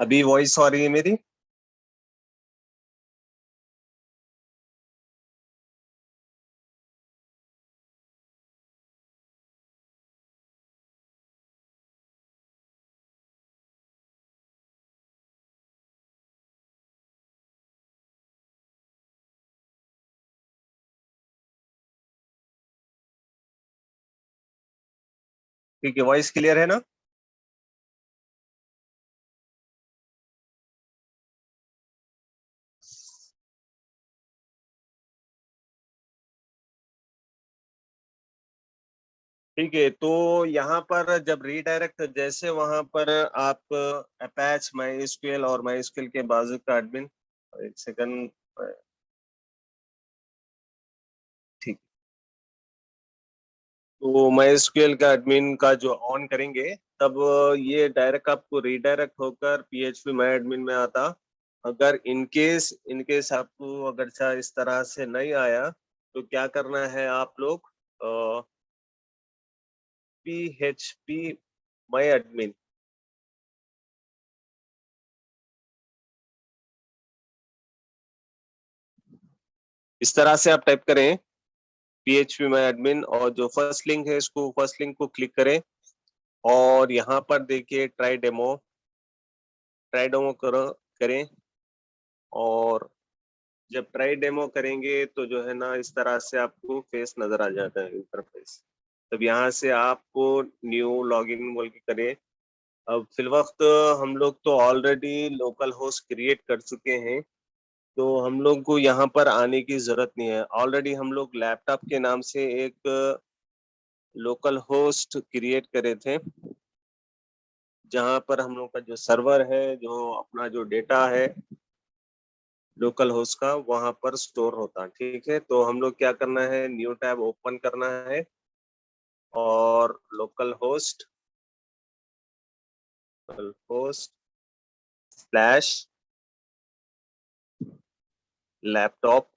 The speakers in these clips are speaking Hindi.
अभी वॉइस आ रही है मेरी? ठीक है, वॉइस क्लियर है ना? ठीक है, तो यहाँ पर जब रीडायरेक्ट, जैसे वहां पर आप अपैच माई एसक्यूएल और माई एसक्यूएल के बाजू का एडमिन, एक सेकंड। ठीक, तो माई एसक्यूएल का एडमिन का जो ऑन करेंगे, तब ये डायरेक्ट आपको रीडायरेक्ट होकर पीएचपी माई एडमिन में आता। अगर इनकेस आपको अगर इस तरह से नहीं आया, तो क्या करना है आप लोग, पीएचपी माई एडमिन, इस तरह से आप टाइप करें पीएचपी माई एडमिन, और जो फर्स्ट लिंक है इसको, फर्स्ट लिंक को क्लिक करें, और यहाँ पर देखिए ट्राई डेमो करें। और जब ट्राई डेमो करेंगे तो जो है ना, इस तरह से आपको फेस नजर आ जाता है, इंटरफेस। तब यहाँ से आपको न्यू लॉगिन बोल के करें। अब फिल वक्त हम लोग तो ऑलरेडी लोकल होस्ट क्रिएट कर चुके हैं, तो हम लोग को यहाँ पर आने की जरूरत नहीं है। ऑलरेडी हम लोग लैपटॉप के नाम से एक लोकल होस्ट क्रिएट करे थे, जहाँ पर हम लोग का जो सर्वर है, जो अपना जो डेटा है लोकल होस्ट का, वहां पर स्टोर होता है। ठीक है, तो हम लोग क्या करना है, न्यू टैब ओपन करना है, और local host slash laptop,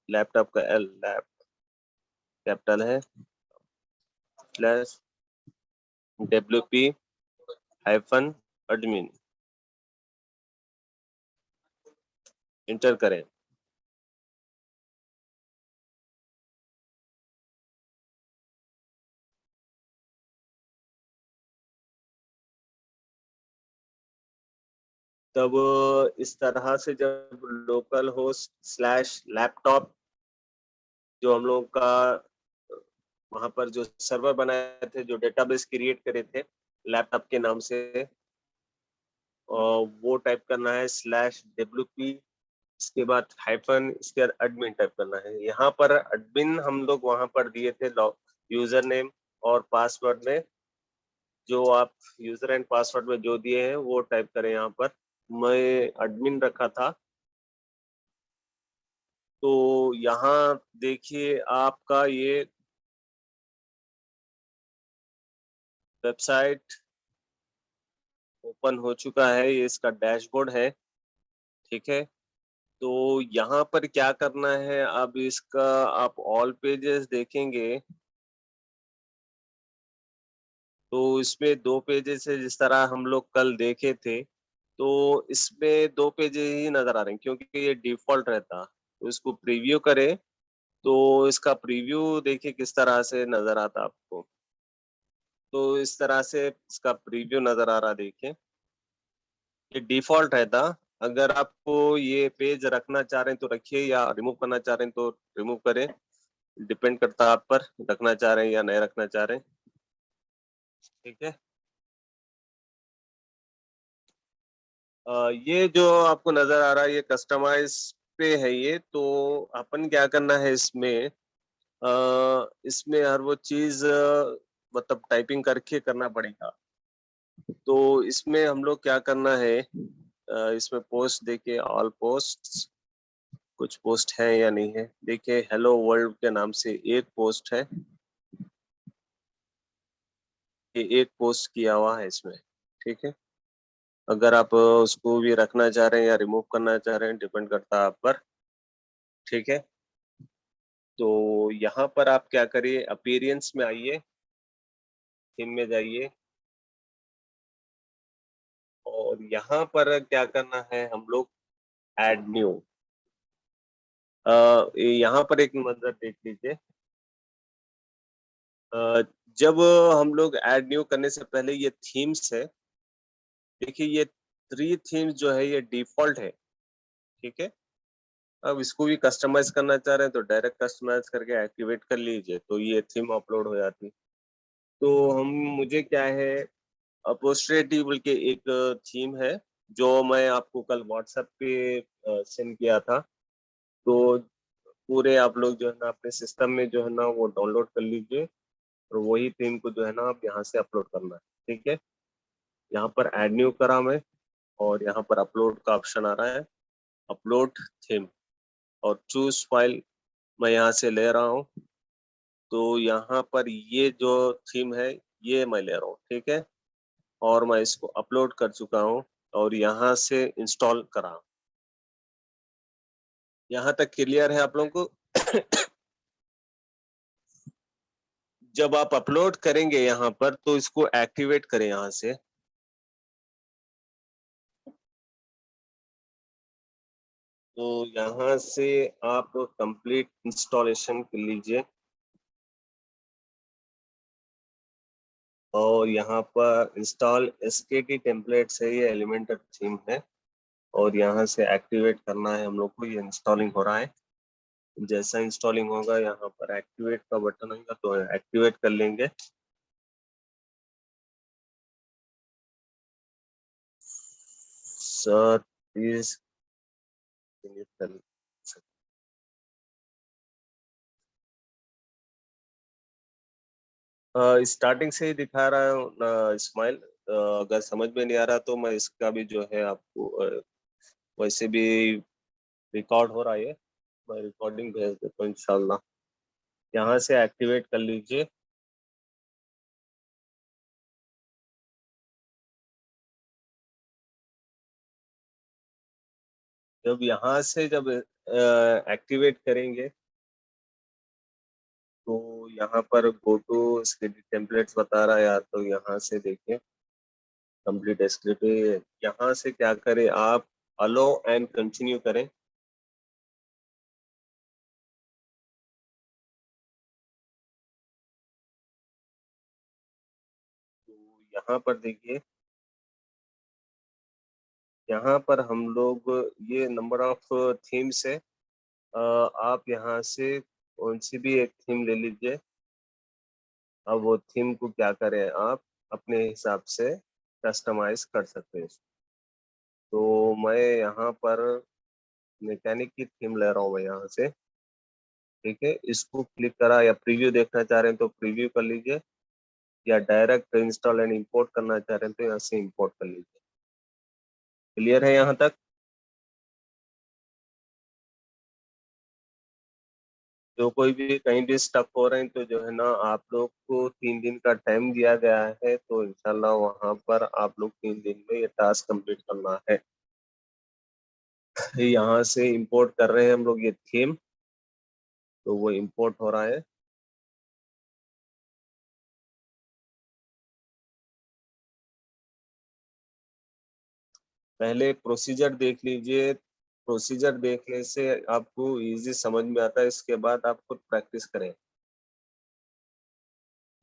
laptop का एल लैप कैपिटल है, slash WP hyphen admin, inter करें। तब इस तरह से जब लोकल होस्ट स्लैश लैपटॉप, जो हम लोग का वहां पर जो सर्वर बनाए थे, जो डेटाबेस क्रिएट करे थे लैपटॉप के नाम से, वो टाइप करना है /WP, इसके बाद हाइफन, इसके बाद एडमिन टाइप करना है। यहाँ पर एडमिन हम लोग वहां पर दिए थे यूजर नेम और पासवर्ड में, जो आप यूजर एंड पासवर्ड में जो दिए हैं वो टाइप करें। यहाँ पर मैं एडमिन रखा था, तो यहाँ देखिए आपका ये वेबसाइट ओपन हो चुका है, ये इसका डैशबोर्ड है। ठीक है, तो यहाँ पर क्या करना है, अब इसका आप ऑल पेजेस देखेंगे, तो इसमें दो पेजेस है, जिस तरह हम लोग कल देखे थे। तो इसमें दो पेजेस ही नजर आ रहे हैं, क्योंकि ये डिफॉल्ट रहता। तो इसको प्रीव्यू करें, तो इसका प्रीव्यू देखिए किस तरह से नजर आता आपको। तो इस तरह से इसका प्रीव्यू नजर आ रहा, देखिए ये डिफॉल्ट रहता। अगर आपको ये पेज रखना चाह रहे हैं तो रखिए, या रिमूव करना चाह रहे हैं तो रिमूव करें, डिपेंड करता है आप पर, रखना चाह रहे हैं या नहीं रखना चाह रहे हैं। ठीक है, ये जो आपको नजर आ रहा है, ये कस्टमाइज पे है ये। तो अपन क्या करना है इसमें, इसमें हर वो चीज मतलब टाइपिंग करके करना पड़ेगा। तो इसमें हम लोग क्या करना है, इसमें पोस्ट देखिए, ऑल पोस्ट, कुछ पोस्ट है या नहीं है, देखिए हेलो वर्ल्ड के नाम से एक पोस्ट है, ये एक पोस्ट किया हुआ है इसमें। ठीक है, अगर आप उसको भी रखना चाह रहे हैं या रिमूव करना चाह रहे हैं, डिपेंड करता है आप पर। ठीक है, तो यहाँ पर आप क्या करिए, अपीयरेंस में आइए, थीम में जाइए, और यहाँ पर क्या करना है हम लोग, ऐड न्यू। यहाँ पर एक नज़र देख लीजिए। अ, जब हम लोग ऐड न्यू करने से पहले ये थीम्स है, देखिए ये 3 थीम्स जो है ये डिफ़ॉल्ट है, ठीक है? अब इसको भी कस्टमाइज़ करना चाह रहे हैं तो डायरेक्ट कस्टमाइज़ करके एक्टिवेट कर लीजिए, तो ये थीम अपलोड हो जाती। तो हम मुझे क्या है, अपोस्ट्रेटिव बोल के एक थीम है, जो मैं आपको कल व्हाट्सएप पे सेंड किया था। तो पूरे आप लोग जो है ना अपने सिस्टम में जो है ना वो डाउनलोड कर लीजिए और वही थीम को जो है ना आप यहाँ से अपलोड करना है, ठीक है? यहाँ पर ऐड न्यू करा मैं और यहाँ पर अपलोड का ऑप्शन आ रहा है, अपलोड थीम और चूज़ फाइल मैं यहाँ से ले रहा हूँ। तो यहाँ पर ये जो थीम है, ये मैं ले रहा हूँ, ठीक है? और मैं इसको अपलोड कर चुका हूँ और यहाँ से इंस्टॉल करा। यहाँ तक क्लियर है आप लोगों को? जब आप अपलोड करेंगे यहाँ पर तो इसको एक्टिवेट करें यहाँ से। तो यहाँ से आप कंप्लीट इंस्टॉलेशन कर लीजिए और यहाँ पर इंस्टॉल एसकेटी टेम्पलेट्स है, ये एलिमेंटर थीम है और यहाँ से एक्टिवेट करना है हम लोग को। ये इंस्टॉलिंग हो रहा है। जैसा इंस्टॉलिंग होगा यहाँ पर एक्टिवेट का बटन होगा तो एक्टिवेट कर लेंगे। सर प्लीज स्टार्टिंग से ही दिखा रहा हूँ स्माइल। अगर समझ में नहीं आ रहा तो मैं इसका भी जो है आपको वैसे भी रिकॉर्ड हो रहा है, मैं रिकॉर्डिंग भेज देता हूँ इंशाल्लाह। यहाँ से एक्टिवेट कर लीजिए। जब यहाँ से जब एक्टिवेट करेंगे तो यहाँ पर गो टू टेम्पलेट्स बता रहा है, या तो यहाँ से देखिए कंप्लीट स्क्रिप्ट। यहाँ से क्या करें आप, अलो एंड कंटिन्यू करें। तो यहाँ पर देखिए, यहाँ पर हम लोग ये नंबर ऑफ थीम्स है। आप यहाँ से कौन सी भी एक थीम ले लीजिए। अब वो थीम को क्या करें आप अपने हिसाब से कस्टमाइज कर सकते हैं। तो मैं यहाँ पर मैकेनिक की थीम ले रहा हूँ मैं यहाँ से, ठीक है? इसको क्लिक करा, या प्रीव्यू देखना चाह रहे हैं तो प्रीव्यू कर लीजिए, या डायरेक्ट इंस्टॉल एंड इंपोर्ट करना चाह रहे हैं तो यहाँ से इंपोर्ट कर लीजिए। क्लियर है यहाँ तक? जो कोई भी कहीं भी स्टक हो रहे हैं तो जो है ना आप लोग को 3 दिन का टाइम दिया गया है, तो इंशाल्लाह वहां पर आप लोग 3 दिन में ये टास्क कंप्लीट करना है। यहाँ से इंपोर्ट कर रहे हैं हम लोग ये थीम, तो वो इंपोर्ट हो रहा है। पहले प्रोसीजर देख लीजिए, प्रोसीजर देखने से आपको इजी समझ में आता है, इसके बाद आप खुद प्रैक्टिस करें।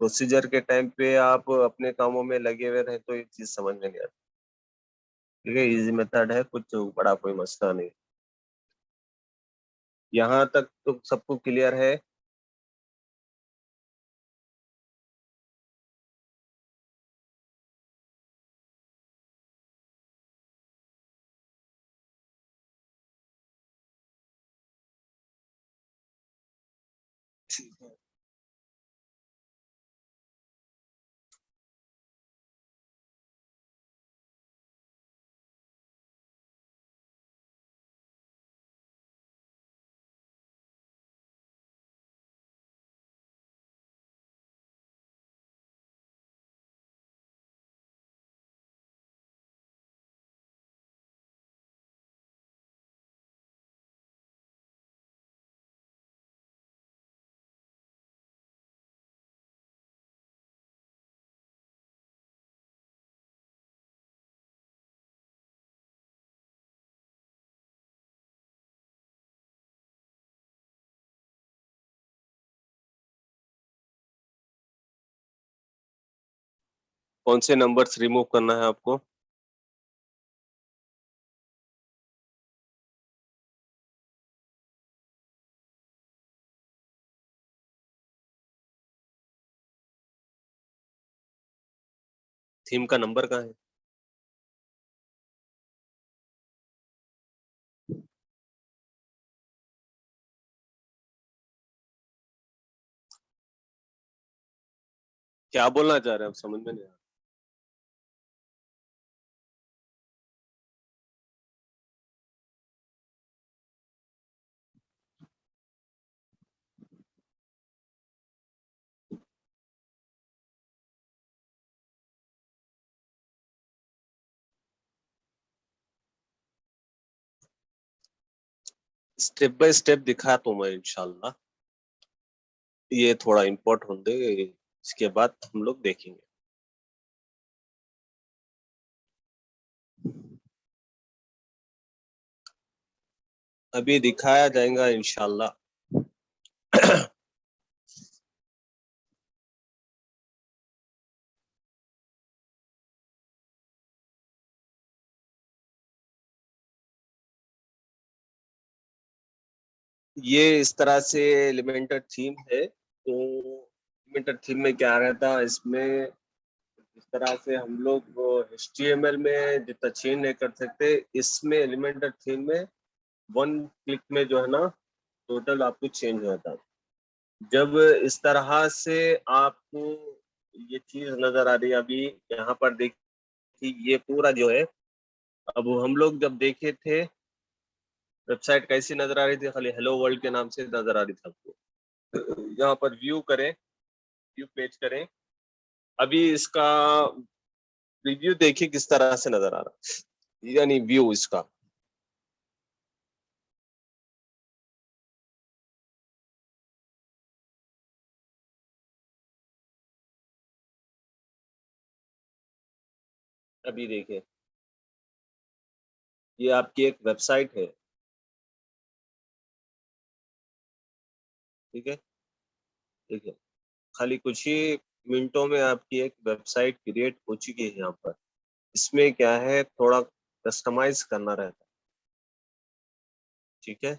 प्रोसीजर के टाइम पे आप अपने कामों में लगे हुए रहे तो ये चीज समझ में नहीं आती। ठीक है, इजी मेथड है, कुछ बड़ा कोई मसला नहीं। यहाँ तक तो सबको क्लियर है? ठीक है। कौन से नंबर्स रिमूव करना है आपको? थीम का नंबर कहाँ है? क्या बोलना चाह रहे हैं आप, समझ में नहीं आ रहा? स्टेप बाय स्टेप दिखा तो मैं इंशाल्लाह, ये थोड़ा इम्पोर्ट होंगे, इसके बाद हम लोग देखेंगे। अभी दिखाया जाएगा इंशाल्लाह। ये इस तरह से एलिमेंटर थीम है। तो एलिमेंटर थीम में क्या रहता है, इसमें इस तरह से हम लोग HTML में जितना चेंज नहीं कर सकते, इसमें एलिमेंटर थीम में वन क्लिक में जो है ना टोटल आपको चेंज हो जाता है। जब इस तरह से आपको ये चीज नजर आ रही है, अभी यहाँ पर देखिए ये पूरा जो है, अब हम लोग जब देखे थे वेबसाइट कैसी नजर आ रही थी, खाली हेलो वर्ल्ड के नाम से नजर आ रही थी आपको। यहाँ पर व्यू करें, व्यू पेज करें, अभी इसका रिव्यू देखिए किस तरह से नजर आ रहा है, यानी व्यू इसका। अभी देखिए ये आपकी एक वेबसाइट है, ठीक है, ठीक है, खाली कुछ ही मिनटों में आपकी एक वेबसाइट क्रिएट हो चुकी है। यहाँ पर इसमें क्या है, थोड़ा कस्टमाइज करना रहता है, ठीक है।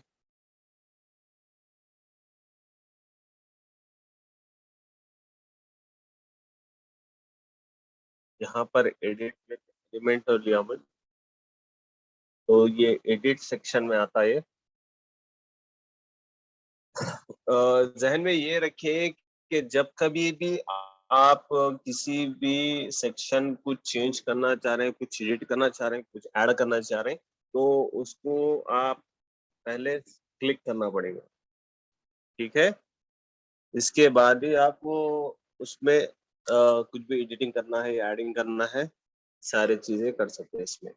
यहाँ पर एडिट में एलिमेंट और लियामत, तो ये एडिट सेक्शन में आता है। जहन में ये रखें कि जब कभी भी आप किसी भी सेक्शन को चेंज करना चाह रहे हैं, कुछ एडिट करना चाह रहे हैं, कुछ ऐड करना चाह रहे हैं, तो उसको आप पहले क्लिक करना पड़ेगा, ठीक है। इसके बाद ही आपको उसमें कुछ भी एडिटिंग करना है, एडिंग करना है, सारी चीजें कर सकते हैं इसमें।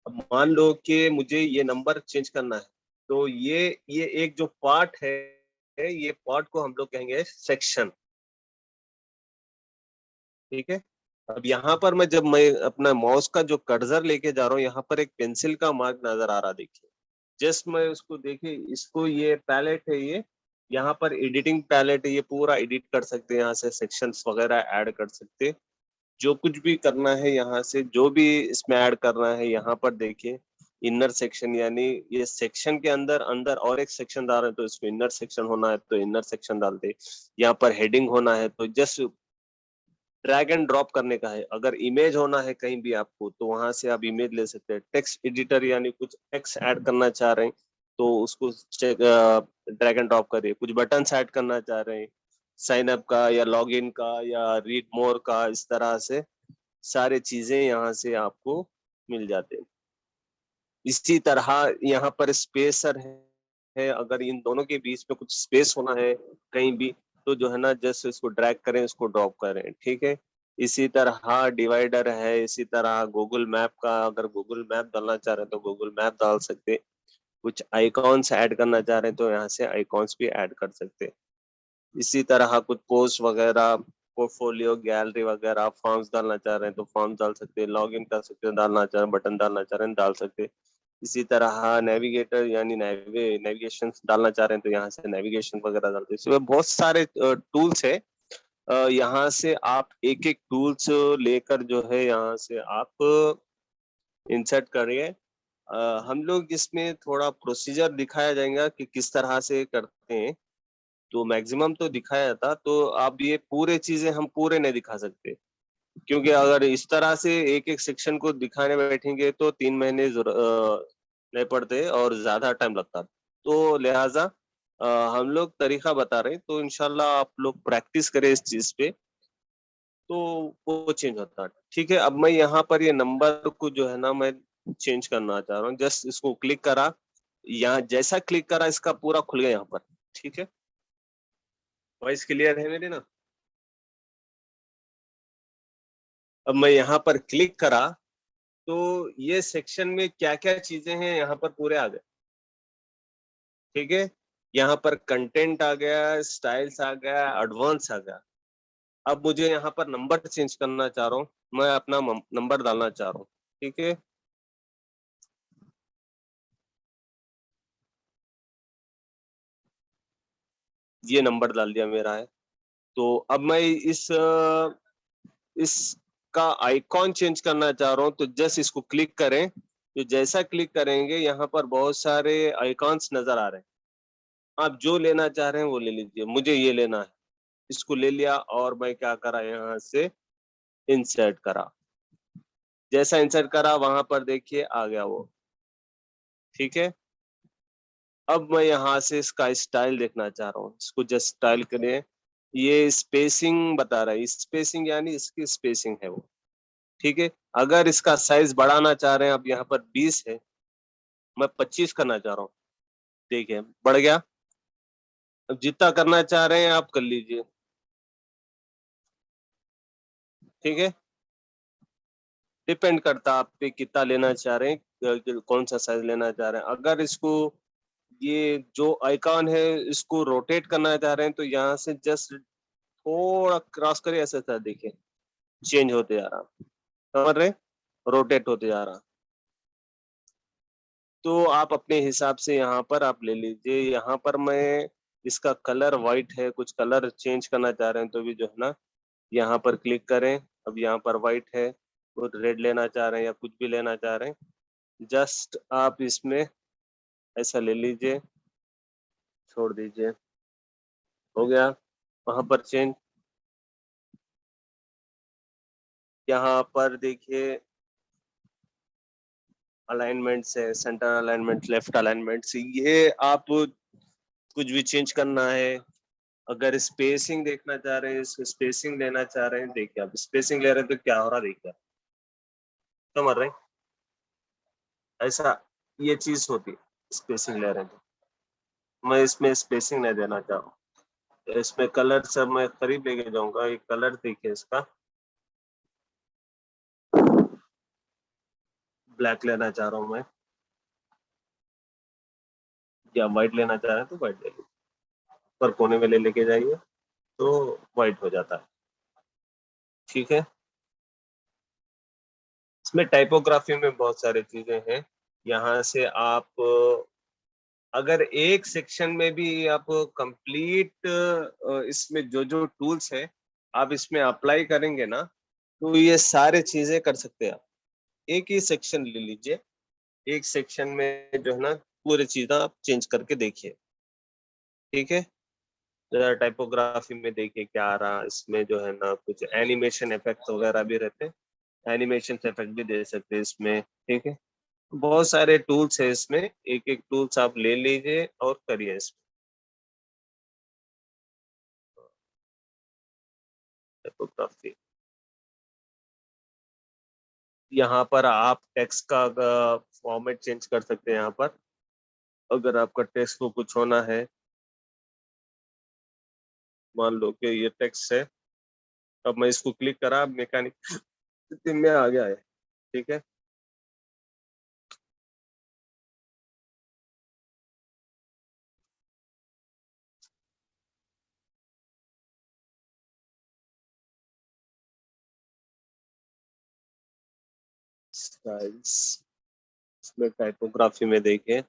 अब मान लो कि मुझे ये नंबर चेंज करना है, तो ये एक जो पार्ट है, ये पार्ट को हम लोग कहेंगे सेक्शन, ठीक है। अब यहाँ पर मैं अपना माउस का जो कर्सर लेके जा रहा हूँ, यहाँ पर एक पेंसिल का मार्क नजर आ रहा, देखिए। जस्ट मैं उसको देखिए, इसको ये पैलेट है, ये यहाँ पर एडिटिंग पैलेट है, ये पूरा एडिट कर सकते हैं, यहाँ से सेक्शंस वगैरह ऐड कर सकते हैं। जो कुछ भी करना है यहाँ से, जो भी इसमें ऐड करना है, यहाँ पर देखिए इनर सेक्शन, यानी ये सेक्शन के अंदर अंदर और एक सेक्शन डाल रहे हैं, तो इसमें इनर सेक्शन होना है तो इनर सेक्शन डालते। यहाँ पर हेडिंग होना है तो जस्ट ड्रैग एंड ड्रॉप करने का है। अगर इमेज होना है कहीं भी आपको, तो वहां से आप इमेज ले सकते हैं। टेक्स्ट एडिटर यानी कुछ टेक्स्ट ऐड करना चाह रहे हैं, तो उसको ड्रैग एंड ड्रॉप करिए। कुछ बटन ऐड करना चाह रहे हैं, साइन अप का या लॉग इन का या रीड मोर का, इस तरह से सारे चीजें यहाँ से आपको मिल जाते हैं। इसी तरह यहाँ पर स्पेसर है, अगर इन दोनों के बीच में कुछ स्पेस होना है कहीं भी, तो जो है ना जस्ट इसको ड्रैग करें, इसको ड्रॉप करें, ठीक है। इसी तरह डिवाइडर है, इसी तरह गूगल मैप का, अगर गूगल मैप डालना चाह रहे हैं तो गूगल मैप डाल सकते हैं। कुछ आइकॉन्स ऐड करना चाह रहे हैं तो यहाँ से आइकॉन्स भी ऐड कर सकते हैं। इसी तरह कुछ पोस्ट वगैरह, पोर्टफोलियो, गैलरी वगैरह, फॉर्म्स डालना चाह रहे हैं तो फॉर्म डाल सकते हैं, लॉग इन कर सकते हैं, डालना चाह रहे हैं, बटन डालना चाह रहे हैं डाल सकते हैं। इसी तरह नेविगेटर यानी नेविगेशन डालना चाह रहे हैं तो यहाँ से नेविगेशन वगैरह डालते हैं। इसमें बहुत सारे टूल्स है, यहाँ से आप एक एक टूल्स लेकर जो है यहाँ से आप इंसर्ट करिए। हम लोग इसमें थोड़ा प्रोसीजर दिखाया जाएगा कि किस तरह से करते हैं, तो मैक्सिमम तो दिखाया था, तो आप ये पूरे चीजें हम पूरे नहीं दिखा सकते, क्योंकि अगर इस तरह से एक एक सेक्शन को दिखाने बैठेंगे तो 3 महीने नहीं पड़ते और ज्यादा टाइम लगता। तो लिहाजा हम लोग तरीका बता रहे हैं, तो इंशाल्लाह आप लोग प्रैक्टिस करें इस चीज पे, तो वो चेंज होता है। ठीक है, अब मैं यहाँ पर ये नंबर को जो है ना मैं चेंज करना चाह रहा हूँ। जस्ट इसको क्लिक करा, यहाँ जैसा क्लिक करा इसका पूरा खुल गया यहाँ पर। ठीक है, वॉइस क्लियर है मेरी ना? अब मैं यहाँ पर क्लिक करा तो ये सेक्शन में क्या क्या चीजें हैं यहाँ पर पूरे आ गए। ठीक है, यहाँ पर कंटेंट आ गया, स्टाइल्स आ गया, एडवांस आ गया। अब मुझे यहाँ पर नंबर चेंज करना चाह रहा हूँ, मैं अपना नंबर डालना चाह रहा हूँ। ठीक है, ये नंबर डाल दिया मेरा है। तो अब मैं इसका आइकॉन चेंज करना चाह रहा हूँ, तो जस्ट इसको क्लिक करें। तो जैसा क्लिक करेंगे यहाँ पर बहुत सारे आइकॉन्स नजर आ रहे हैं। आप जो लेना चाह रहे हैं वो ले लीजिए, मुझे ये लेना है। इसको ले लिया और मैं क्या करा, यहाँ से इंसर्ट करा। जैसा इंसर्ट करा वहां पर देखिए आ गया वो। ठीक है, अब मैं यहाँ से इसका स्टाइल देखना चाह रहा हूँ, इसको जस्ट स्टाइल करें। ये स्पेसिंग बता रहा है, स्पेसिंग यानी इसकी स्पेसिंग है वो। ठीक है, अगर इसका साइज बढ़ाना चाह रहे हैं, अब यहाँ पर 20 है, मैं 25 करना चाह रहा हूँ। देखिए बढ़ गया। अब जितना करना चाह रहे हैं आप कर लीजिए। ठीक है, डिपेंड करता आप पे कितना लेना चाह रहे हैं, कौन सा साइज लेना चाह रहे हैं। अगर इसको ये जो आइकॉन है इसको रोटेट करना चाह रहे हैं, तो यहाँ से जस्ट थोड़ा क्रॉस करिए, ऐसा ऐसा देखिए चेंज होते जा रहा, समझ रहे, रोटेट होते जा रहा। तो आप अपने हिसाब से यहाँ पर आप ले लीजिए। यहाँ पर मैं इसका कलर व्हाइट है, कुछ कलर चेंज करना चाह रहे हैं तो भी जो है ना यहाँ पर क्लिक करें। अब यहाँ पर व्हाइट है, वो रेड लेना चाह रहे हैं या कुछ भी लेना चाह रहे हैं, जस्ट आप इसमें ऐसा ले लीजिए, छोड़ दीजिए, हो गया। वहां पर चेंज, यहाँ पर देखिए अलाइनमेंट से, सेंटर अलाइनमेंट, लेफ्ट अलाइनमेंट से, ये आप कुछ भी चेंज करना है। अगर स्पेसिंग देखना चाह रहे हैं, स्पेसिंग लेना चाह रहे हैं, देखिए आप स्पेसिंग ले रहे हैं तो क्या हो रहा है, देखिए समझ रहे हैं? ऐसा ये चीज होती है, स्पेसिंग ले रहे हैं तो मैं इसमें स्पेसिंग नहीं देना चाह रहा हूँ। इसमें कलर सब मैं खरीद लेके जाऊंगा। ये कलर देखिए इसका ब्लैक लेना चाह रहा हूँ मैं, या व्हाइट लेना चाह रहे हैं तो व्हाइट ले लीजिए, पर कोने में ले लेके जाइए तो व्हाइट हो जाता है। ठीक है, इसमें टाइपोग्राफी में बहुत सारी चीजें हैं। यहाँ से आप अगर एक सेक्शन में भी आप कंप्लीट इसमें जो जो टूल्स है आप इसमें अप्लाई करेंगे ना, तो ये सारे चीजें कर सकते हैं आप। एक ही सेक्शन ले लीजिए, एक सेक्शन में जो है ना पूरी चीजें आप चेंज करके देखिए। ठीक है, जरा टाइपोग्राफी में देखिए क्या आ रहा है। इसमें जो है ना कुछ एनिमेशन इफेक्ट वगैरह भी रहते हैं, एनिमेशन इफेक्ट भी दे सकते हैं इसमें। ठीक है, बहुत सारे टूल्स है इसमें, एक एक टूल्स आप ले लीजिए और करिए इसमें टाइपोग्राफी। यहाँ पर आप टेक्स्ट का फॉर्मेट चेंज कर सकते हैं। यहाँ पर अगर आपका टेक्स्ट को कुछ होना है, मान लो कि ये टेक्स्ट है, अब मैं इसको क्लिक करा, मैकेनिक में आ गया है। ठीक है, स्टाइल्स, इसमें टाइपोग्राफी में देखिए,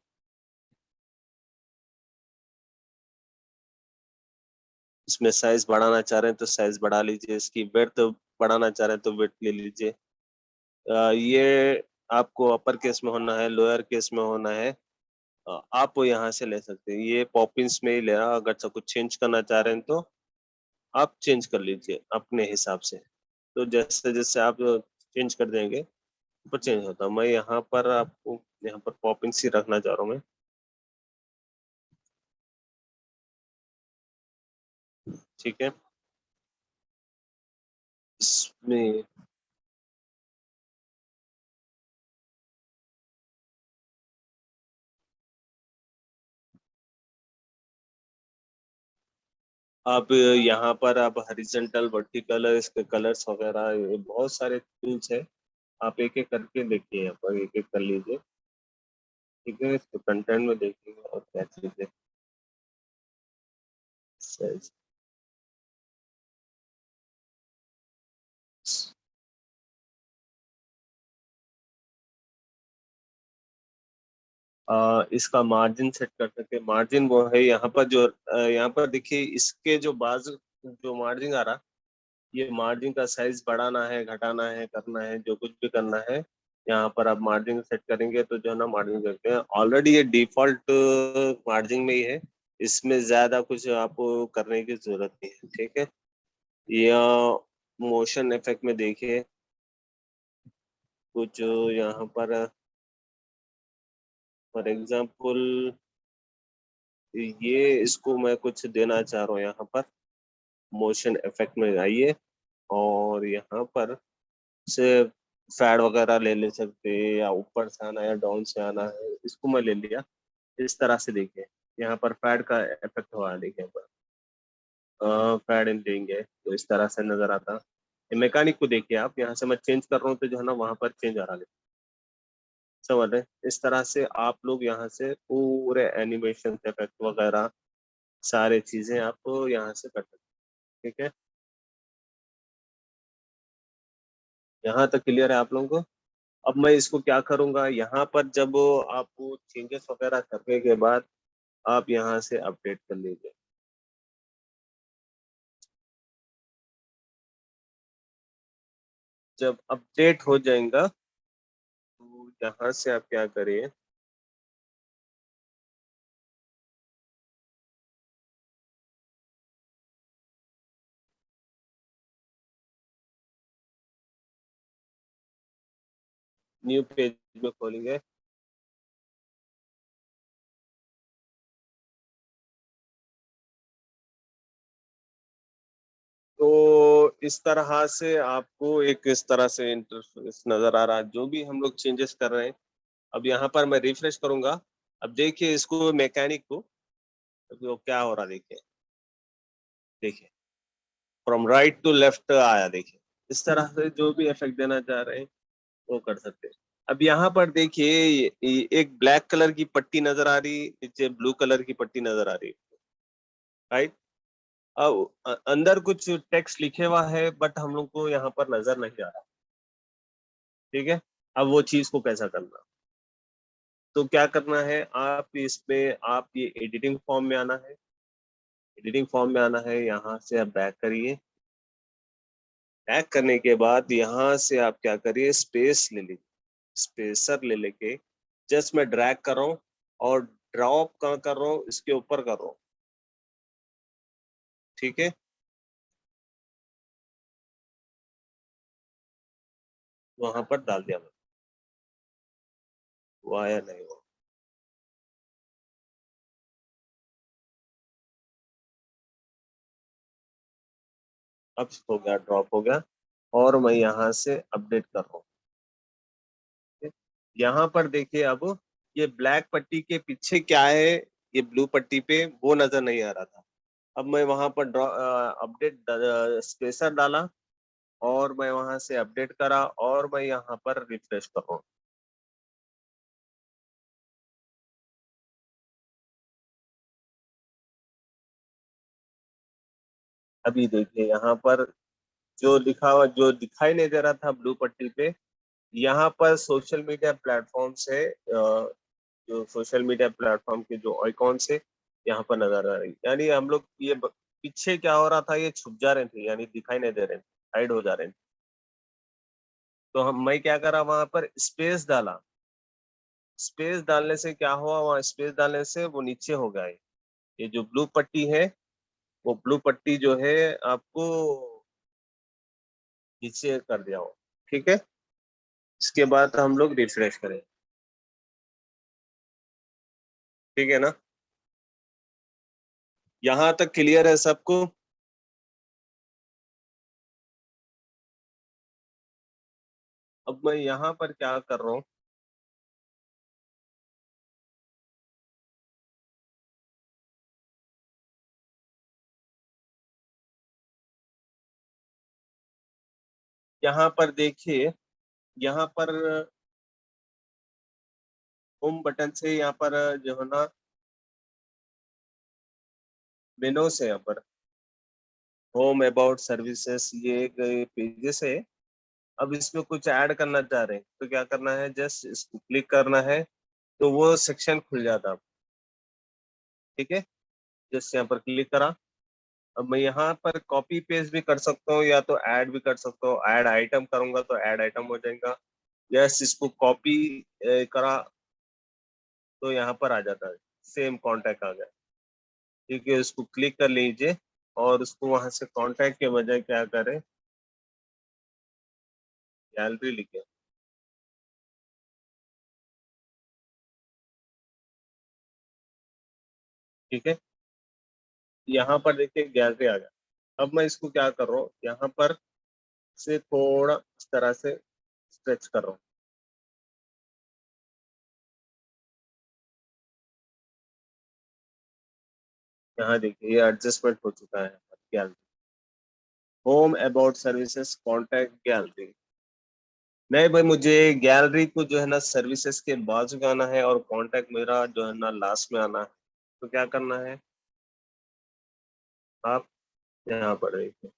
इसमें साइज बढ़ाना चाह रहे हैं तो साइज बढ़ा लीजिए, इसकी विड्थ बढ़ाना चाह रहे हैं तो विड्थ ले लीजिए। ये आपको अपर केस में होना है, लोअर केस में होना है, आप वो यहाँ से ले सकते हैं। ये पॉपिंस में ही ले रहा, अगर सब कुछ चेंज करना चाह रहे हैं तो आप चेंज कर लीजिए अपने हिसाब से। तो जैसे जैसे आप चेंज कर देंगे तो चेंज होता है। मैं यहाँ पर आपको यहाँ पर पॉपिंग्स ही रखना चाह रहा हूँ मैं, ठीक है। इसमें आप यहाँ पर आप हॉरिजॉन्टल वर्टिकल इसके कलर्स वगैरह ये बहुत सारे टूल्स है, आप एक एक करके देखिए, यहाँ पर एक एक कर लीजिए, ठीक है। इसको कंटेंट में देखिए और क्या चीज़ है। इसका मार्जिन सेट कर सकते हैं। मार्जिन वो है यहाँ पर जो यहाँ पर देखिए, इसके जो बाजू जो मार्जिन आ रहा, ये मार्जिन का साइज बढ़ाना है, घटाना है, करना है, जो कुछ भी करना है यहाँ पर आप मार्जिन सेट करेंगे तो जो है ना मार्जिन करते हैं। ऑलरेडी ये डिफॉल्ट मार्जिन में ही है, इसमें ज्यादा कुछ आपको करने की जरूरत नहीं है, ठीक है। या मोशन इफेक्ट में देखिए, कुछ यहाँ पर फॉर एग्जाम्पल ये इसको मैं कुछ देना चाह रहा हूँ यहाँ पर। मोशन इफेक्ट में आइए और यहाँ पर से फैड वगैरह ले सकते हैं, या ऊपर से आना है या डाउन से आना है, इसको मैं ले लिया। इस तरह से देखिए, यहाँ पर फैड का इफेक्ट हुआ, देखिए यहाँ पर फैड इन देंगे तो इस तरह से नजर आता। ये मैकेनिक को देखिए आप, यहाँ से मैं चेंज कर रहा हूँ तो जो है ना वहां पर चेंज आ रहा है, समझ रहे हैं? इस तरह से आप लोग यहाँ से पूरे एनिमेशन इफेक्ट वगैरह सारे चीजें आप यहाँ से कर सकते हैं, ठीक है। यहाँ तक क्लियर है आप लोगों को? अब मैं इसको क्या करूंगा, यहाँ पर जब आप चेंजेस वगैरह करने के बाद आप यहाँ से अपडेट कर लीजिए। जब अपडेट हो जाएगा तो यहाँ से आप क्या करिए, न्यू पेज में खोलेंगे। तो इस तरह से आपको एक इस तरह से इंटरफेस नजर आ रहा है, जो भी हम लोग चेंजेस कर रहे हैं। अब यहाँ पर मैं रिफ्रेश करूंगा, अब देखिए इसको मैकेनिक को, अभी वो क्या हो रहा है देखिए, देखिए फ्रॉम राइट टू लेफ्ट आया, देखिए। इस तरह से जो भी इफेक्ट देना चाह रहे हैं वो कर सकते हैं। अब यहाँ पर देखिए, एक ब्लैक कलर की पट्टी नजर आ रही, नीचे ब्लू कलर की पट्टी नजर आ रही, राइट। अब अंदर कुछ टेक्स्ट लिखे हुआ है बट हम लोग को यहाँ पर नजर नहीं आ रहा, ठीक है। अब वो चीज को कैसा करना, तो क्या करना है, आप इसमें आप ये एडिटिंग फॉर्म में आना है, एडिटिंग फॉर्म में आना है, यहाँ से आप बैक करिए। बैक करने के बाद यहाँ से आप क्या करिए, स्पेस ले लीजिए, स्पेसर ले लेके जस्ट मैं ड्रैग कर रहा हूँ और ड्रॉप कहाँ कर रहा हूँ, इसके ऊपर कर रहा हूँ, ठीक है। वहां पर डाल दिया मैंने, वो आया नहीं वो। अब हो गया, ड्रॉप हो गया, और मैं यहाँ से अपडेट कर रहा हूँ, ठीक है? यहाँ पर देखिए, अब ये ब्लैक पट्टी के पीछे क्या है, ये ब्लू पट्टी पे वो नजर नहीं आ रहा था। अब मैं वहां पर ड्रॉ अपडेट स्पेसर डाला और मैं वहां से अपडेट करा और मैं यहाँ पर रिफ्रेश कर रहा हूँ। अभी देखिए यहाँ पर जो लिखा हुआ, जो दिखाई नहीं दे रहा था ब्लू पट्टी पे, यहाँ पर सोशल मीडिया प्लेटफॉर्म से जो सोशल मीडिया प्लेटफॉर्म के जो आइकॉन से यहाँ पर नजर आ रही, यानी हम लोग ये पीछे क्या हो रहा था, ये छुप जा रहे थे, यानी दिखाई नहीं दे रहे थे, हाइड हो जा रहे थे। तो हम मैं क्या करा, वहां पर स्पेस डाला। स्पेस डालने से क्या हुआ, वहाँ स्पेस डालने से वो नीचे हो गए। ये जो ब्लू पट्टी है, वो ब्लू पट्टी जो है आपको नीचे कर दिया हो। ठीक है, इसके बाद हम लोग रिफ्रेश करें। ठीक है ना, यहाँ तक क्लियर है सबको? अब मैं यहाँ पर क्या कर रहा हूँ, यहाँ पर देखिए, यहाँ पर होम बटन से यहाँ पर जो है ना मेनू से यहाँ पर होम अबाउट सर्विसेज, ये एक पेजेस है। अब इसमें कुछ ऐड करना चाह रहे हैं तो क्या करना है, जस्ट इसको क्लिक करना है, तो वो सेक्शन खुल जाता है। ठीक है, जस्ट यहाँ पर क्लिक करा। अब मैं यहाँ पर कॉपी पेस्ट भी कर सकता हूँ, या तो ऐड भी कर सकता हूँ। ऐड आइटम करूंगा तो ऐड आइटम हो जाएगा। यस, इसको कॉपी करा तो यहाँ पर आ जाता है, सेम कांटेक्ट आ गया। ठीक है, इसको क्लिक कर लीजिए और उसको वहां से कांटेक्ट के बजाय क्या करें, गैलरी लिखे। ठीक है, यहाँ पर देखिए गैलरी आ गया। अब मैं इसको क्या कर रहा हूँ, यहाँ पर से थोड़ा इस तरह से स्ट्रेच कर रहा हूँ। यहाँ देखिए ये एडजस्टमेंट हो चुका है gallery. Home about services contact gallery. नहीं भाई, मुझे गैलरी को जो है ना सर्विसेज के बाजू में आना है, और कॉन्टैक्ट मेरा जो है ना लास्ट में आना है। तो क्या करना है, आप यहाँ पर देखिए,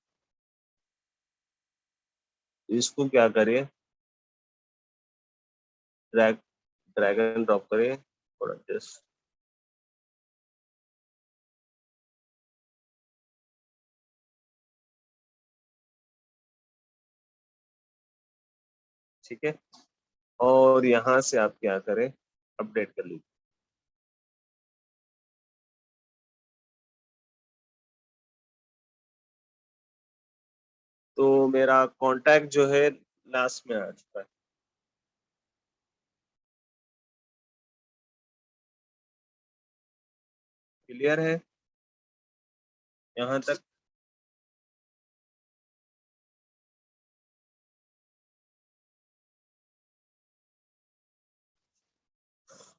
इसको क्या करिए, ड्रैग ड्रैग एंड ड्रॉप करिए और जस्ट। ठीक है, और यहाँ से आप क्या करें, अपडेट कर लीजिए। तो मेरा कॉन्टैक्ट जो है लास्ट में आ चुका है। क्लियर है यहाँ तक?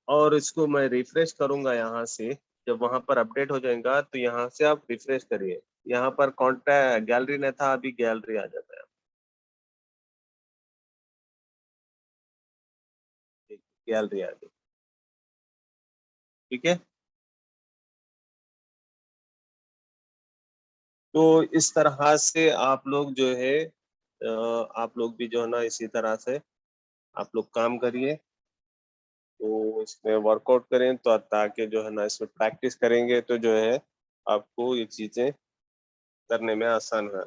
और इसको मैं रिफ्रेश करूंगा यहाँ से। जब वहां पर अपडेट हो जाएगा तो यहाँ से आप रिफ्रेश करिए। यहाँ पर कॉन्टैक्ट गैलरी नहीं था, अभी गैलरी आ जाता है। गैलरी आ गई। ठीक है, तो इस तरह से आप लोग जो है आप लोग भी जो है ना इसी तरह से आप लोग काम करिए। तो इसमें वर्कआउट करें तो ताकि जो है ना इसमें प्रैक्टिस करेंगे तो जो है आपको ये चीजें करने में आसान है।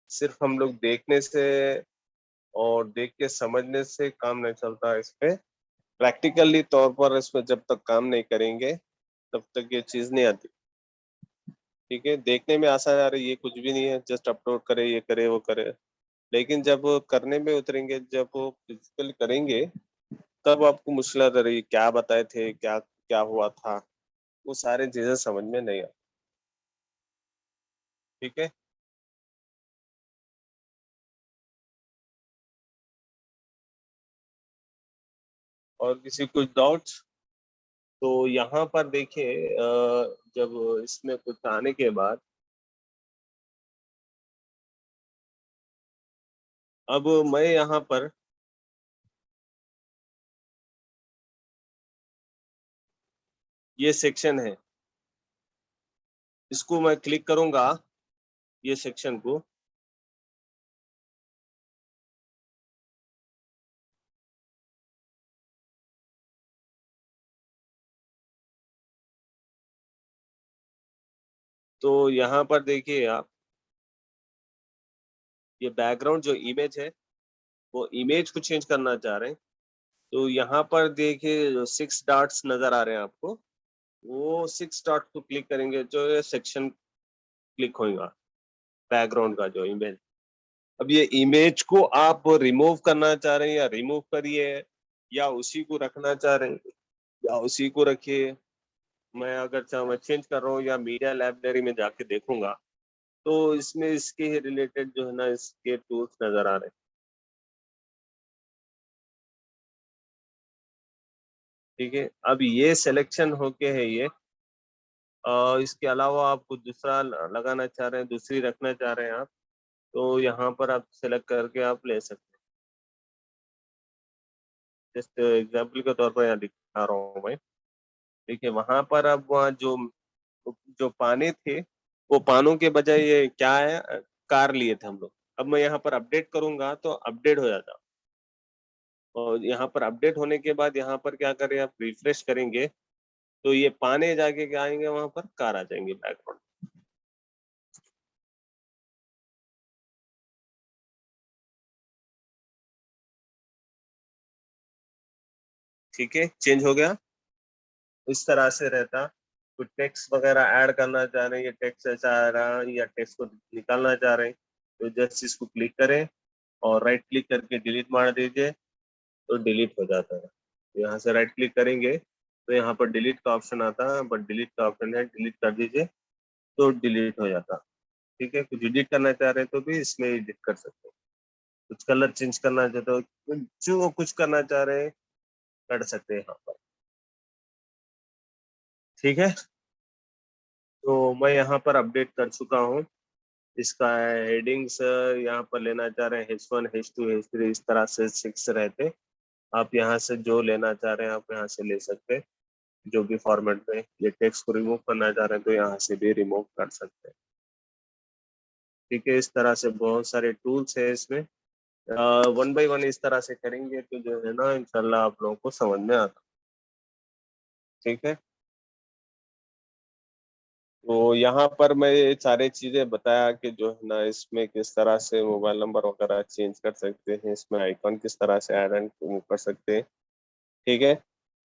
सिर्फ हम लोग देखने से और देख के समझने से काम नहीं चलता। इस पे प्रैक्टिकली तौर पर इस पे जब तक काम नहीं करेंगे तब तक ये चीज नहीं आती। ठीक है, देखने में आसान आ रही है, ये कुछ भी नहीं है, जस्ट अपलोड करे, ये करे, वो करे। लेकिन जब करने में उतरेंगे, जब वो फिजिकल करेंगे, तब आपको मुश्किल आ रही, क्या बताए थे, क्या क्या हुआ था, वो सारी चीजें समझ में नहीं आती। ठीक है, और किसी कुछ डाउट्स? तो यहाँ पर देखिए जब इसमें कुछ आने के बाद, अब मैं यहाँ पर ये सेक्शन है, इसको मैं क्लिक करूंगा, ये सेक्शन को। तो यहाँ पर देखिए आप, ये बैकग्राउंड जो इमेज है, वो इमेज को चेंज करना चाह रहे हैं, तो यहाँ पर देखिए जो 6 डॉट्स नज़र आ रहे हैं आपको, वो 6 डॉट को क्लिक करेंगे जो ये सेक्शन क्लिक होगा, बैकग्राउंड का जो इमेज। अब ये इमेज को आप रिमूव करना चाह रहे हैं या रिमूव करिए, या उसी को रखना चाह रहे हैं या उसी को रखिए। मैं अगर चाहे मैं चेंज कर रहा हूँ या मीडिया लाइब्रेरी में जाके देखूंगा, तो इसमें इसके रिलेटेड जो है ना इसके टूल्स नजर आ रहे हैं। ठीक है, अब ये सिलेक्शन होके है ये, इसके अलावा आप कुछ दूसरा लगाना चाह रहे हैं, दूसरी रखना चाह रहे हैं आप, तो यहाँ पर आप सेलेक्ट करके आप ले सकते हैं। जस्ट एग्जाम्पल के तौर पर यहाँ दिखा रहा हूँ मैं। ठीक है, वहां पर अब वहाँ जो जो पाने थे, वो पानों के बजाय ये क्या है, कार लिए थे हम लोग। अब मैं यहाँ पर अपडेट करूंगा तो अपडेट हो जाता, और यहाँ पर अपडेट होने के बाद यहाँ पर क्या करें, आप रिफ्रेश करेंगे तो ये पाने जाके क्या आएंगे, वहां पर कार आ जाएंगे बैकग्राउंड। ठीक है, चेंज हो गया, इस तरह से रहता। कुछ टेक्स्ट वगैरह ऐड करना चाह रहे हैं, ये टेक्स्ट ऐसा आ रहा है या टेक्स्ट को निकालना चाह रहे हैं, तो जस्ट इसको क्लिक करें और राइट क्लिक करके डिलीट मार दीजिए, तो डिलीट हो जाता है। यहाँ से राइट क्लिक करेंगे तो यहाँ पर डिलीट का ऑप्शन आता है, बट डिलीट का ऑप्शन है, डिलीट कर दीजिए तो डिलीट हो जाता। ठीक है, कुछ एडिट करना चाह रहे हैं तो भी इसमें एडिट कर सकते हैं, कुछ कलर चेंज करना चाहते हो, जो कुछ करना चाह रहे हैं कर सकते हैं यहाँ पर। ठीक है, तो मैं यहाँ पर अपडेट कर चुका हूँ। इसका हेडिंग्स यहाँ पर लेना चाह रहे हैं H1 H2 H3, इस तरह से 6 रहते। आप यहाँ से जो लेना चाह रहे हैं आप यहाँ से ले सकते हैं, जो भी फॉर्मेट में। ये टेक्स्ट को रिमूव करना चाह रहे हैं तो यहाँ से भी रिमूव कर सकते हैं। ठीक है, इस तरह से बहुत सारे टूल्स है इसमें। वन बाय वन इस तरह से करेंगे तो जो है ना इंशाल्लाह आप लोगों को समझ में आता। ठीक है, तो यहाँ पर मैं ये सारी चीजें बताया कि जो है ना इसमें किस तरह से मोबाइल नंबर वगैरह चेंज कर सकते हैं, इसमें आइकॉन किस तरह से ऐड एंड रिमूव कर सकते हैं। ठीक है,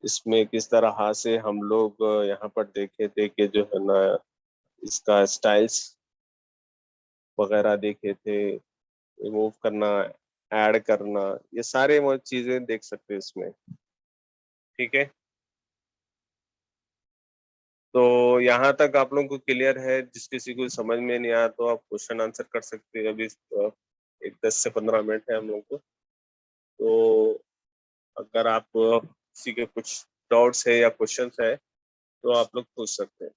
इसमें किस तरह से हम लोग यहाँ पर देखे थे कि जो है ना इसका स्टाइल्स वगैरह देखे थे, रिमूव करना, ऐड करना, ये सारे वो चीजें देख सकते हैं इसमें। ठीक है, तो यहाँ तक आप लोगों को क्लियर है? जिस किसी को समझ में नहीं आया तो आप क्वेश्चन आंसर कर सकते हैं। अभी एक 10 से 15 मिनट है हम लोग को, तो अगर आप किसी के कुछ डाउट्स है या क्वेश्चंस है तो आप लोग पूछ सकते हैं।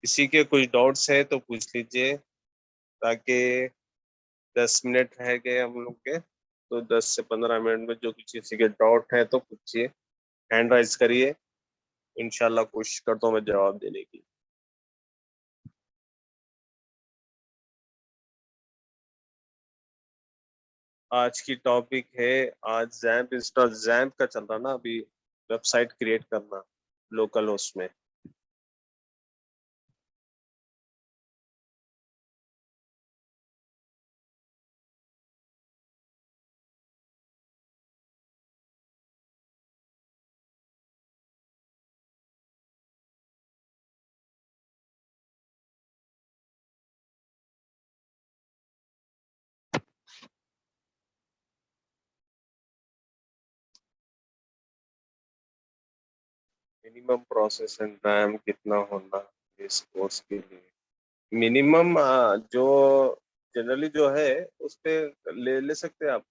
किसी के कुछ डाउट्स है तो पूछ लीजिए, ताकि 10 मिनट रह गए हम लोग के, तो 10 से 15 मिनट में जो किसी के डाउट है तो पूछिए, हैंड राइज करिए, इंशाल्लाह कोशिश करता हूँ मैं जवाब देने की। आज की टॉपिक है, आज जैम्प इंस्टॉल, जैम्प का चल रहा ना अभी, वेबसाइट क्रिएट करना लोकल होस्ट में। मिनिमम प्रोसेस एंड टाइम कितना होना है इस कोर्स के लिए? मिनिमम जो जनरली जो है उस पे ले ले सकते हैं आप।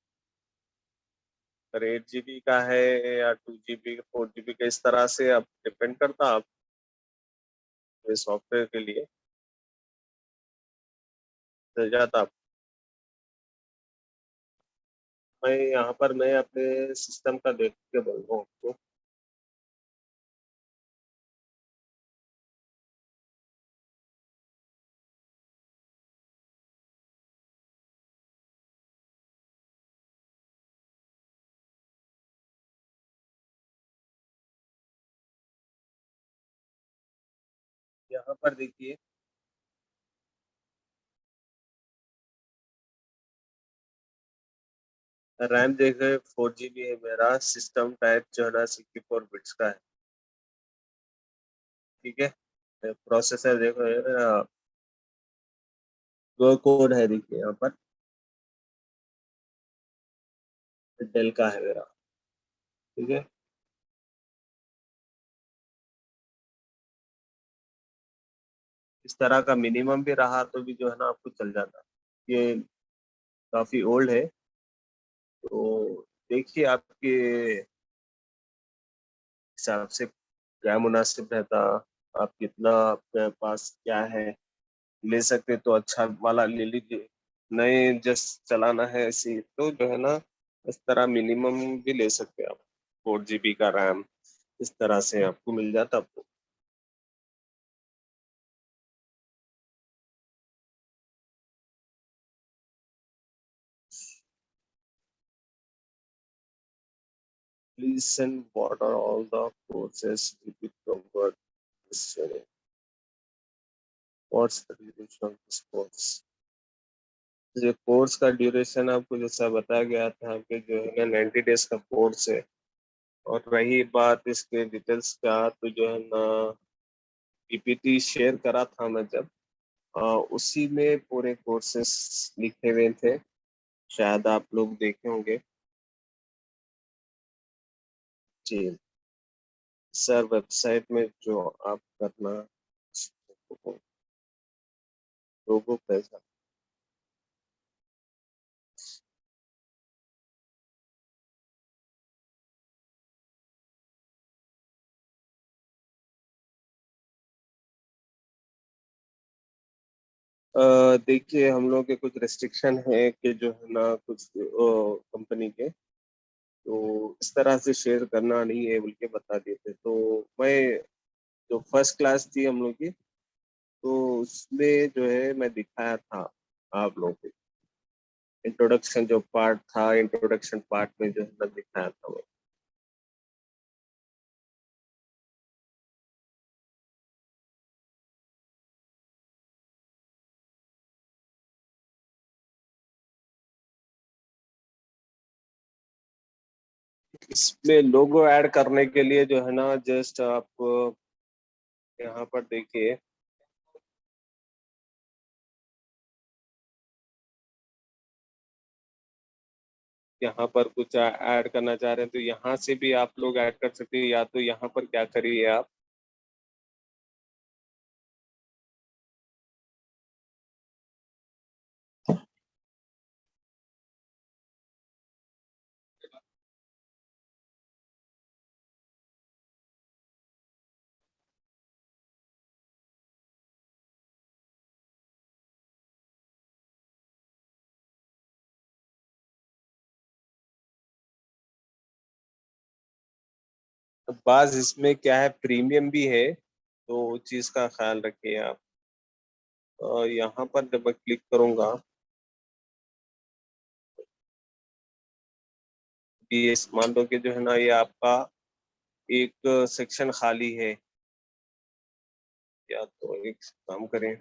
अगर 8 GB का है या 2 GB 4 GB का, इस तरह से आप डिपेंड करता आप सॉफ्टवेयर के लिए मिल जाता आप। मैं यहाँ पर मैं अपने सिस्टम का देख के बोल रहा हूँ आपको। यहाँ पर देखिए, रैम देखे 4 GB है मेरा, सिस्टम टाइप जो है ना 64 बिट्स का है। ठीक है, प्रोसेसर देखो दो कोड है, देखिए यहाँ पर डेल का है मेरा। ठीक है, इस तरह का मिनिमम भी रहा तो भी जो है ना आपको चल जाता। ये काफी ओल्ड है, तो देखिए आपके हिसाब से क्या मुनासिब रहता। आप कितना आपके पास क्या है, ले सकते तो अच्छा वाला ले लीजिए। नहीं जस्ट चलाना है ऐसे ही, तो जो है ना इस तरह मिनिमम भी ले सकते हैं आप। 4 GB का रैम इस तरह से आपको मिल जाता आपको। Listen, what are all the courses will be covered this year? What's the duration of this course? ये कोर्स का ड्यूरेशन आपको जैसा बताया गया था कि जो है ना 90 डेज का कोर्स है। और रही बात इसके डिटेल्स का, तो जो है ना पीपीटी शेयर करा था मैं जब, उसी में पूरे कोर्सेस लिखे हुए थे, शायद आप लोग देखे होंगे। जी सर, वेबसाइट में जो आप करना लोगों पैसा। देखिए हम लोग के कुछ रेस्ट्रिक्शन है कि जो है ना कुछ कंपनी के, तो इस तरह से शेयर करना नहीं है बोल के बता देते। तो मैं जो फर्स्ट क्लास थी हम लोग की, तो उसमें जो है मैं दिखाया था आप लोगों को। इंट्रोडक्शन जो पार्ट था, इंट्रोडक्शन पार्ट में जो है ना दिखाया था वो। इसमें लोगो ऐड करने के लिए जो है ना जस्ट आप यहाँ पर देखिए, यहाँ पर कुछ ऐड करना चाह रहे हैं तो यहाँ से भी आप लोग ऐड कर सकते हैं, या तो यहाँ पर क्या करिए आप, बाज इसमें क्या है, प्रीमियम भी है, तो उस चीज का ख्याल रखिए आप। और यहाँ पर जब मैं क्लिक करूंगा, ये मान लो कि जो है ना ये आपका एक सेक्शन खाली है, या तो एक काम करें,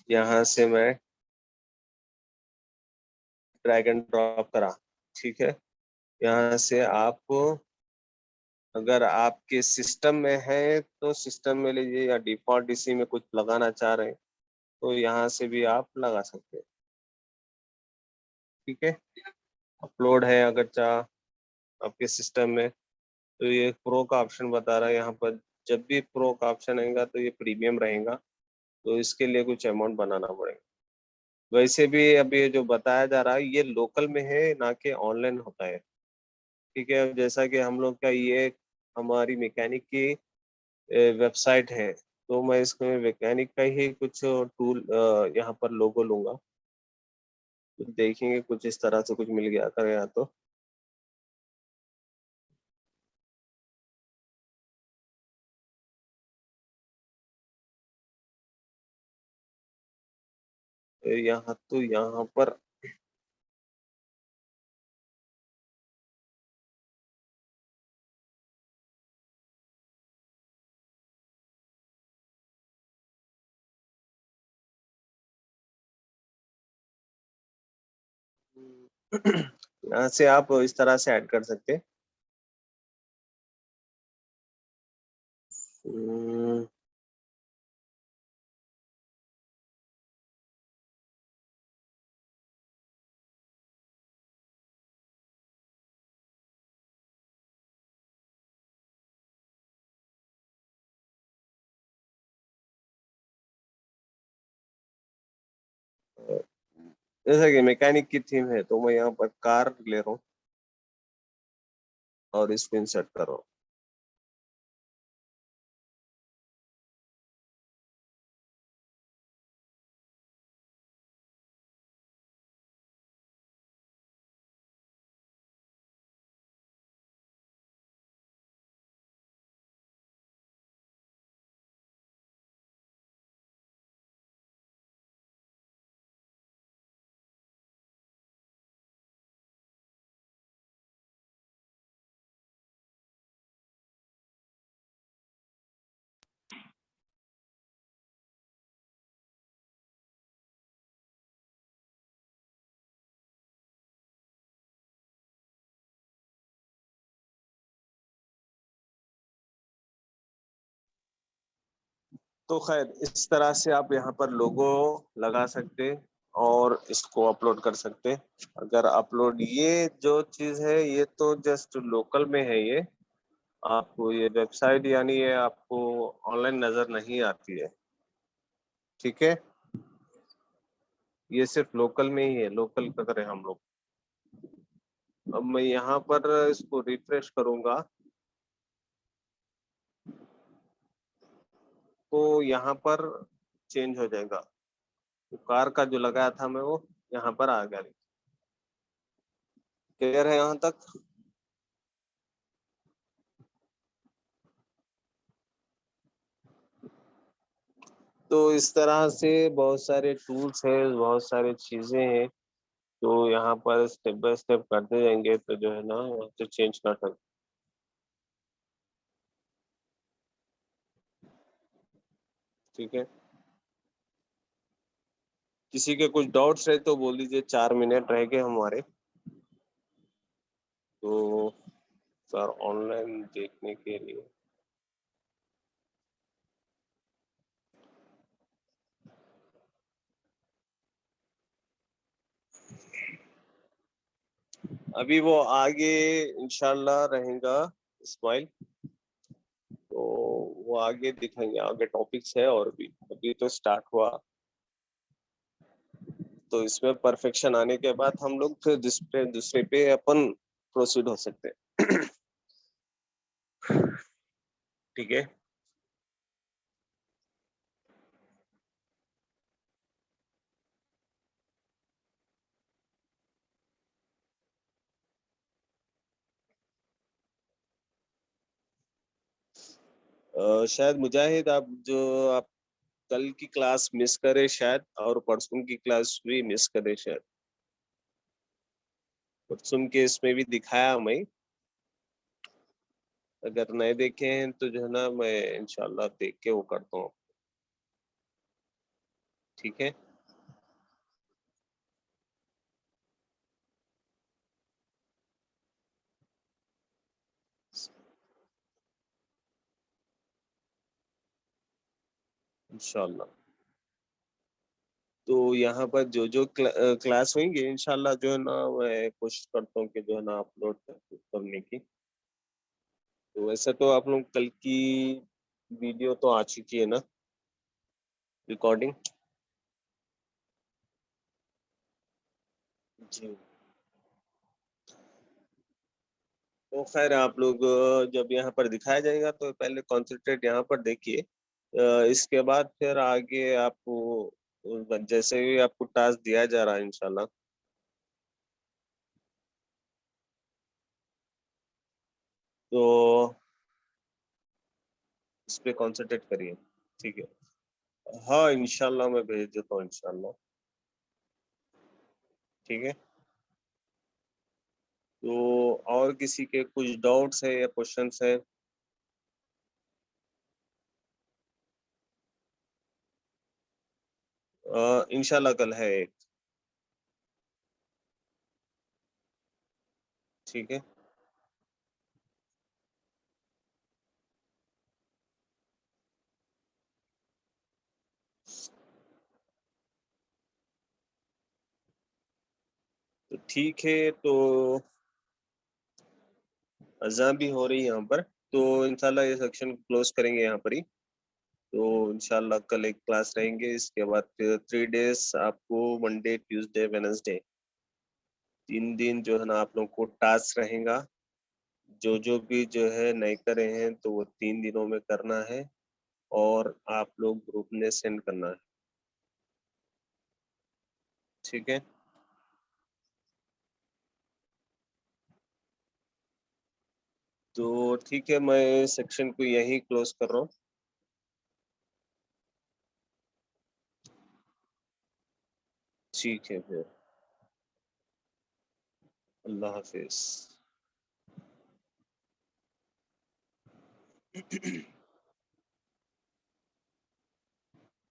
यहाँ से मैं ड्रैग एंड ड्रॉप करा। ठीक है, यहाँ से आप अगर आपके सिस्टम में है तो सिस्टम में लीजिए, या डिफॉल्ट इसी में कुछ लगाना चाह रहे हैं तो यहाँ से भी आप लगा सकते हैं। ठीक है, अपलोड है अगर चाह आपके सिस्टम में, तो ये प्रो का ऑप्शन बता रहा है यहाँ पर। जब भी प्रो का ऑप्शन आएगा तो ये प्रीमियम रहेगा, तो इसके लिए कुछ अमाउंट बनाना पड़ेगा। वैसे भी अभी ये जो बताया जा रहा है ये लोकल में है, ना कि ऑनलाइन होता है। ठीक है, अब जैसा कि हम लोग का ये हमारी मैकेनिक की वेबसाइट है, तो मैं इसमें मैकेनिक का ही कुछ टूल यहाँ पर लोगो लूंगा, तो देखेंगे कुछ इस तरह से कुछ मिल गया था यहाँ तो। यहाँ तो यहाँ पर यहाँ से आप इस तरह से ऐड कर सकते हैं। हम्म, जैसा कि मैकेनिक की थीम है, तो मैं यहाँ पर कार ले रहा हूँ और इसको इंसर्ट कर रहा हूँ। तो खैर इस तरह से आप यहाँ पर लोगो लगा सकते और इसको अपलोड कर सकते। अगर अपलोड ये जो चीज है ये तो जस्ट लोकल में है, ये आपको ये वेबसाइट यानी ये आपको ऑनलाइन नजर नहीं आती है। ठीक है, ये सिर्फ लोकल में ही है, लोकल का करें हम लोग। अब मैं यहाँ पर इसको रिफ्रेश करूंगा, तो यहाँ पर चेंज हो जाएगा। तो कार का जो लगाया था मैं वो यहाँ पर आ गया। क्लियर है यहाँ तक? तो इस तरह से बहुत सारे टूल्स हैं, बहुत सारी चीजें हैं, तो यहाँ पर स्टेप बाय स्टेप करते जाएंगे तो जो है ना वहाँ से चेंज कर सकते। ठीक है, किसी के कुछ डाउट्स रहे तो बोल दीजिए, 4 मिनट रह गए हमारे। तो सर ऑनलाइन देखने के लिए अभी वो आगे इंशाल्लाह रहेगा स्माइल, तो वो आगे दिखाएंगे, आगे टॉपिक्स है और भी अभी तो स्टार्ट हुआ। तो इसमें परफेक्शन आने के बाद हम लोग फिर दूसरे दूसरे पे अपन प्रोसीड हो सकते हैं। ठीक है। शायद मुजाहिद आप जो आप कल की क्लास मिस करे शायद, और परसों की क्लास भी मिस करे शायद। परसों के इसमें भी दिखाया मैं, अगर नहीं देखे हैं तो जो है ना मैं इंशाल्लाह देख के वो करता हूँ। ठीक है, इंशाल्लाह। तो यहाँ पर जो क्लास होंगे इंशाल्लाह जो है ना मैं कोशिश करता हूँ कि जो है ना अपलोड करने की। तो वैसे तो आप लोग कल की वीडियो तो आ चुकी है ना रिकॉर्डिंग? जी। तो ख़ैर आप लोग जब यहाँ पर दिखाया जाएगा तो पहले कॉन्संट्रेट यहाँ पर देखिए। इसके बाद फिर आगे आपको जैसे ही आपको टास्क दिया जा रहा है इंशाल्लाह, तो इस पे कॉन्संट्रेट करिए, ठीक है? हाँ, इंशाल्लाह मैं भेज देता हूँ इंशाल्लाह, ठीक है? तो और किसी के कुछ डाउट्स है या क्वेश्चन्स है? इंशाल्लाह कल है एक, ठीक है? तो ठीक है, तो अज़ान भी हो रही है यहाँ पर, तो इंशाल्लाह ये सेक्शन क्लोज़ करेंगे यहाँ पर ही। तो इंशाल्लाह कल एक क्लास रहेंगे, इसके बाद फिर 3 डेज़ आपको मंडे, ट्यूसडे, वेडनेसडे 3 दिन जो है ना आप लोगों को टास्क रहेगा। जो भी जो है नए करे हैं तो वो 3 दिनों में करना है और आप लोग ग्रुप में सेंड करना है, ठीक है? तो ठीक है, मैं सेक्शन को यहीं क्लोज़ कर रहा हूँ। ठीक है फिर, अल्लाह हाफ़िज़।